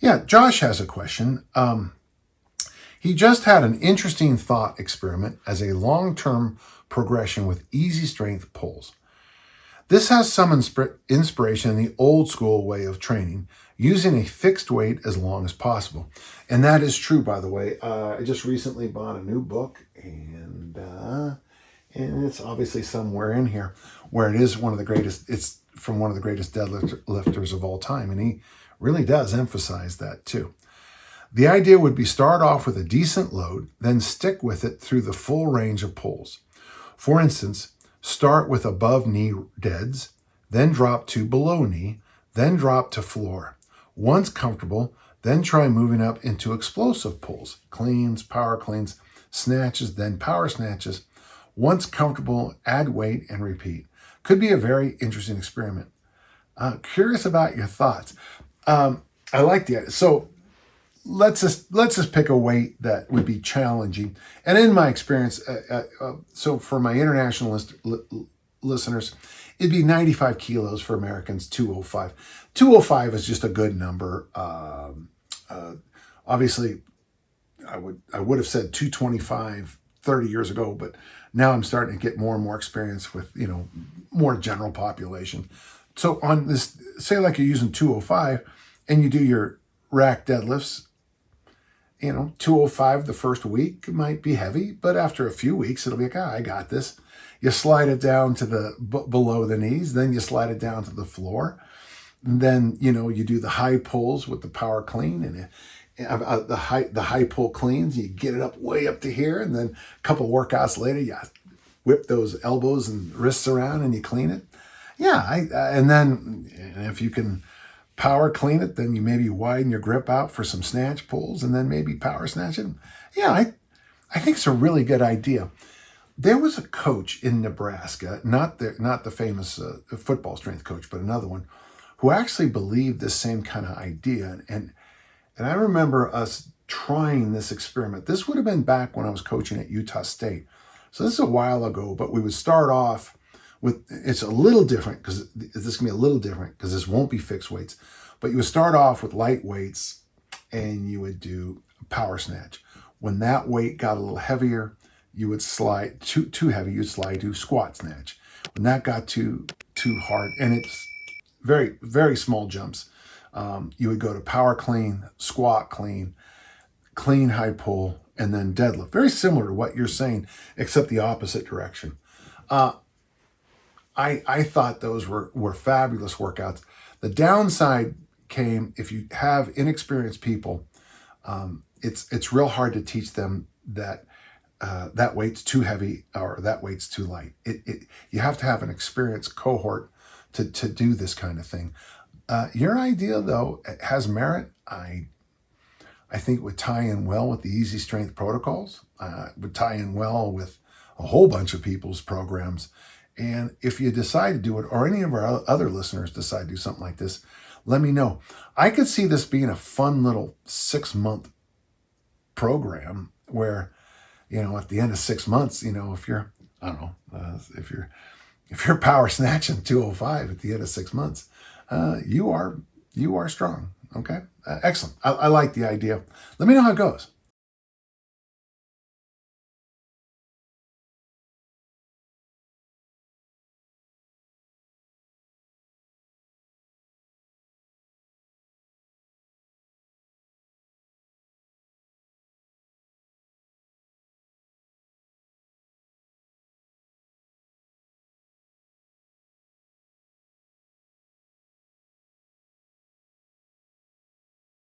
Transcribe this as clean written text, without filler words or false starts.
Yeah, Josh has a question. He just had an interesting thought experiment as a long-term progression with easy strength pulls. This has some inspiration in the old school way of training, using a fixed weight as long as possible. And that is true, by the way. I just recently bought a new book, and it's obviously somewhere in here where it is one of the greatest, it's from one of the greatest deadlifters of all time. And he really does emphasize that too. The idea would be start off with a decent load, then stick with it through the full range of pulls. For instance, start with above knee deads, then drop to below knee, then drop to floor. Once comfortable, then try moving up into explosive pulls, cleans, power cleans, snatches, then power snatches. Once comfortable, add weight and repeat. Could be a very interesting experiment. Curious about your thoughts. I like the idea. So let's just pick a weight that would be challenging. And in my experience, so for my international listeners, it'd be 95 kilos for Americans, 205. 205 is just a good number. Obviously, I would have said 225 30 years ago, but now I'm starting to get more and more experience with, more general population. So on this, say like you're using 205 and you do your rack deadlifts, 205 the first week might be heavy, but after a few weeks, it'll be like, I got this. You slide it down to the below the knees, then you slide it down to the floor. And then, you do the high pulls with the power clean and the high pull cleans. You get it up way up to here. And then a couple workouts later, you whip those elbows and wrists around and you clean it. Yeah. And if you can power clean it, then you maybe widen your grip out for some snatch pulls and then maybe power snatch it. Yeah, I think it's a really good idea. There was a coach in Nebraska, not the famous football strength coach, but another one, who actually believed this same kind of idea. And I remember us trying this experiment. This would have been back when I was coaching at Utah State. So this is a while ago, but we would start off with, it's a little different because this can be a little different because this won't be fixed weights, but you would start off with light weights and you would do power snatch. When that weight got a little heavier, you would slide too heavy, you'd slide to squat snatch. When that got too hard, and it's very, very small jumps, you would go to power clean, squat clean, clean high pull, and then deadlift. Very similar to what you're saying, except the opposite direction. I thought those were fabulous workouts. The downside came if you have inexperienced people. It's real hard to teach them that that weight's too heavy or that weight's too light. You have to have an experienced cohort to do this kind of thing. Your idea, though, has merit. I think it would tie in well with the easy strength protocols. It would tie in well with a whole bunch of people's programs. And if you decide to do it, or any of our other listeners decide to do something like this, let me know. I could see this being a fun little 6-month program where, at the end of 6 months, if you're, I don't know, if you're power snatching 205 at the end of 6 months, you are strong. Okay. Excellent. I like the idea. Let me know how it goes.